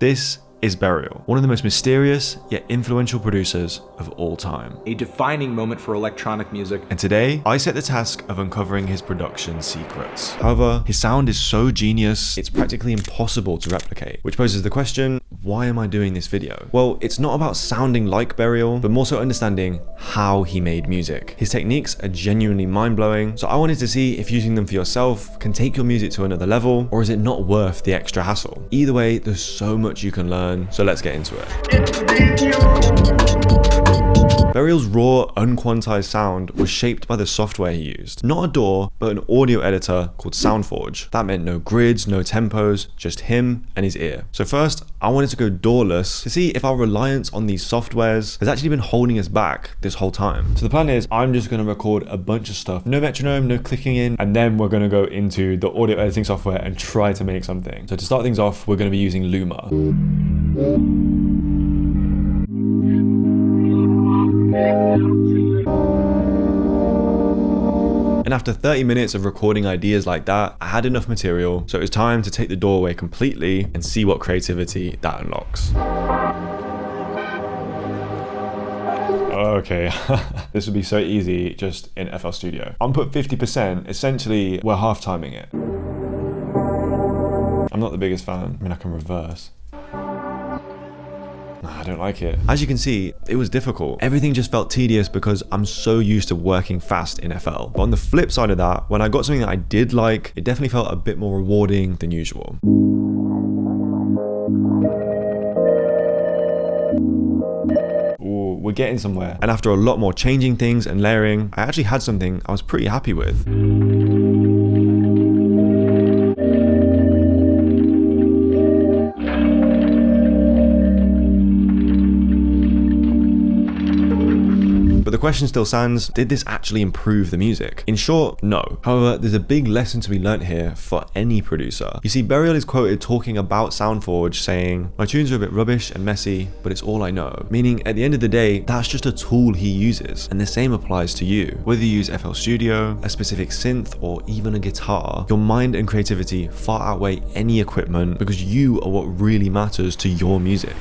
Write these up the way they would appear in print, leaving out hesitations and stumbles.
This is Burial, one of the most mysterious yet influential producers of all time. A defining moment for electronic music. And today, I set the task of uncovering his production secrets. However, his sound is so genius, it's practically impossible to replicate, which poses the question, why am I doing this video? Well, it's not about sounding like Burial, but more so understanding how he made music. His techniques are genuinely mind-blowing, so I wanted to see if using them for yourself can take your music to another level, or is it not worth the extra hassle? Either way, there's so much you can learn, so let's get into it. Burial's raw, unquantized sound was shaped by the software he used. Not a DAW, but an audio editor called SoundForge. That meant no grids, no tempos, just him and his ear. So first, I wanted to go Daw-less to see if our reliance on these softwares has actually been holding us back this whole time. So the plan is, I'm just going to record a bunch of stuff, no metronome, no clicking in, and then we're going to go into the audio editing software and try to make something. So to start things off, we're going to be using Luma. And after 30 minutes of recording ideas like that, I had enough material, so it was time to take the DAW away completely and see what creativity that unlocks. Okay, this would be so easy just in FL Studio. I'm put 50%, essentially we're half timing it. I'm not the biggest fan. I mean, I can reverse. I don't like it. As you can see, it was difficult. Everything just felt tedious because I'm so used to working fast in FL. But on the flip side of that, when I got something that I did like, it definitely felt a bit more rewarding than usual. Ooh, we're getting somewhere. And after a lot more changing things and layering, I actually had something I was pretty happy with. But the question still stands, did this actually improve the music? In short, no. However, there's a big lesson to be learnt here for any producer. You see, Burial is quoted talking about SoundForge saying, "My tunes are a bit rubbish and messy, but it's all I know." Meaning, at the end of the day, that's just a tool he uses. And the same applies to you. Whether you use FL Studio, a specific synth, or even a guitar, your mind and creativity far outweigh any equipment because you are what really matters to your music.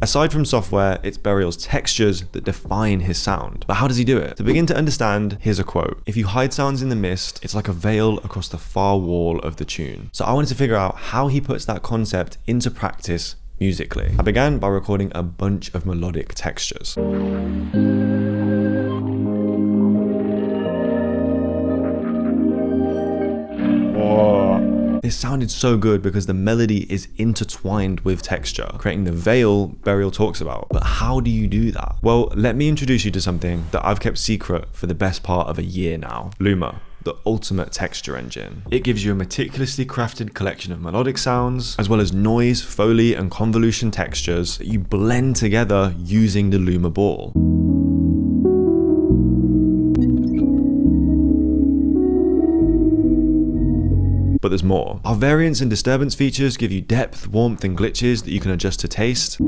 Aside from software, it's Burial's textures that define his sound. But how does he do it? To begin to understand, here's a quote. "If you hide sounds in the mist, it's like a veil across the far wall of the tune." So I wanted to figure out how he puts that concept into practice musically. I began by recording a bunch of melodic textures. This sounded so good because the melody is intertwined with texture, creating the veil Burial talks about. But how do you do that? Well, let me introduce you to something that I've kept secret for the best part of a year now. Luma, the ultimate texture engine. It gives you a meticulously crafted collection of melodic sounds, as well as noise, foley, and convolution textures that you blend together using the Luma ball. But there's more. Our variance and disturbance features give you depth, warmth, and glitches that you can adjust to taste.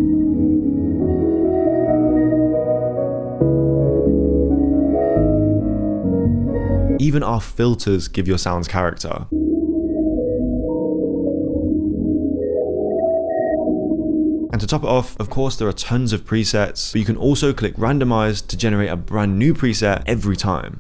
Even our filters give your sounds character. And to top it off, of course, there are tons of presets, but you can also click randomize to generate a brand new preset every time.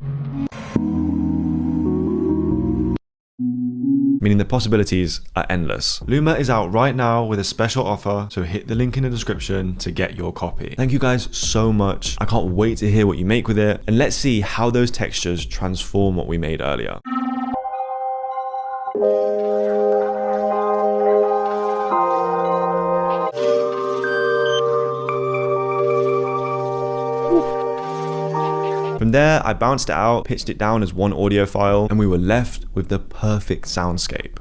Meaning the possibilities are endless. Luma is out right now with a special offer, so hit the link in the description to get your copy. Thank you guys so much. I can't wait to hear what you make with it, and let's see how those textures transform what we made earlier. From there, I bounced it out, pitched it down as one audio file, and we were left with the perfect soundscape.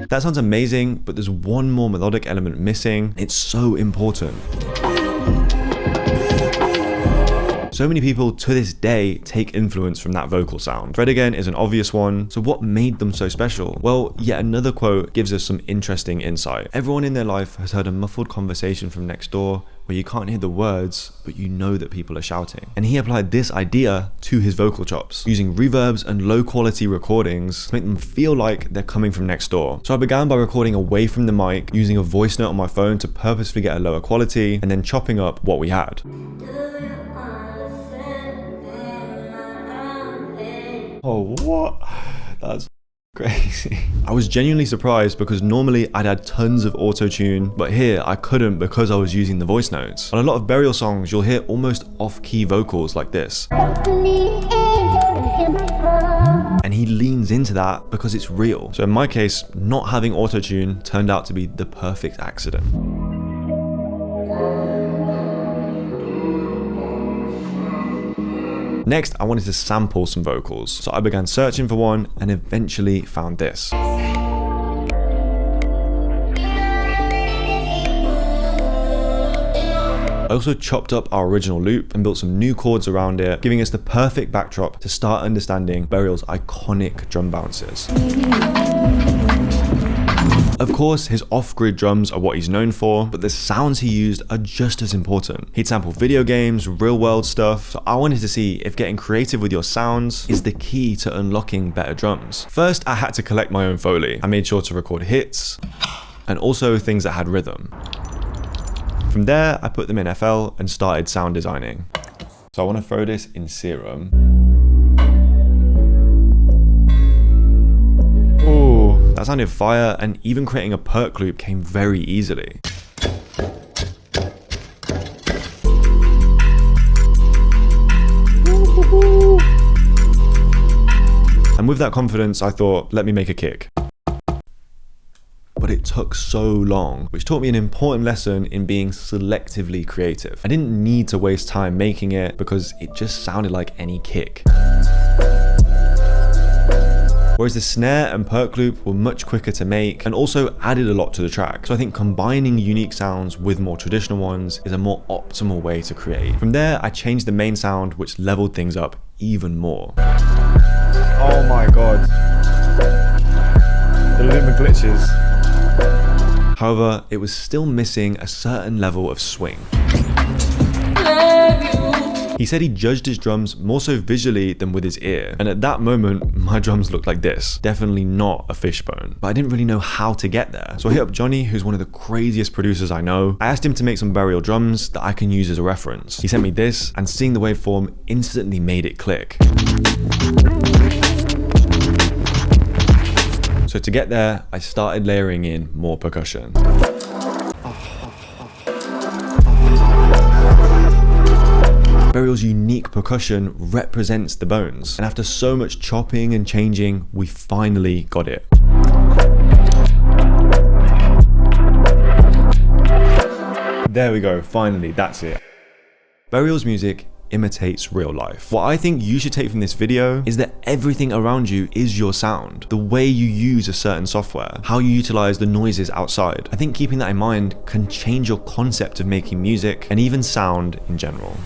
That sounds amazing, but there's one more melodic element missing. It's so important. So many people to this day take influence from that vocal sound. Fred again is an obvious one. So what made them so special? Well, yet another quote gives us some interesting insight. Everyone in their life has heard a muffled conversation from next door where you can't hear the words, but you know that people are shouting. And he applied this idea to his vocal chops, using reverbs and low quality recordings to make them feel like they're coming from next door. So I began by recording away from the mic, using a voice note on my phone to purposefully get a lower quality, and then chopping up what we had. Oh, what? That's crazy. I was genuinely surprised because normally I'd had tons of auto-tune, but here I couldn't because I was using the voice notes. On a lot of Burial songs, you'll hear almost off-key vocals like this. And he leans into that because it's real. So in my case, not having auto-tune turned out to be the perfect accident. Next, I wanted to sample some vocals, so I began searching for one and eventually found this. I also chopped up our original loop and built some new chords around it, giving us the perfect backdrop to start understanding Burial's iconic drum bounces. Of course, his off-grid drums are what he's known for, but the sounds he used are just as important. He'd sample video games, real-world stuff, so I wanted to see if getting creative with your sounds is the key to unlocking better drums. First, I had to collect my own Foley. I made sure to record hits, and also things that had rhythm. From there, I put them in FL and started sound designing. So I want to throw this in Serum. Ooh, that sounded fire, and even creating a perk loop came very easily. And with that confidence, I thought, let me make a kick. But it took so long, which taught me an important lesson in being selectively creative. I didn't need to waste time making it because it just sounded like any kick. Whereas the snare and perk loop were much quicker to make and also added a lot to the track. So I think combining unique sounds with more traditional ones is a more optimal way to create. From there, I changed the main sound, which leveled things up even more. Oh my god. The limit glitches. However, it was still missing a certain level of swing. He said he judged his drums more so visually than with his ear. And at that moment, my drums looked like this. Definitely not a Fishbone. But I didn't really know how to get there. So I hit up Johnny, who's one of the craziest producers I know. I asked him to make some Burial drums that I can use as a reference. He sent me this, and seeing the waveform instantly made it click. So to get there, I started layering in more percussion. Burial's unique percussion represents the bones, and after so much chopping and changing, we finally got it. There we go, finally, that's it. Burial's music imitates real life. What I think you should take from this video is that everything around you is your sound. The way you use a certain software, how you utilize the noises outside. I think keeping that in mind can change your concept of making music and even sound in general.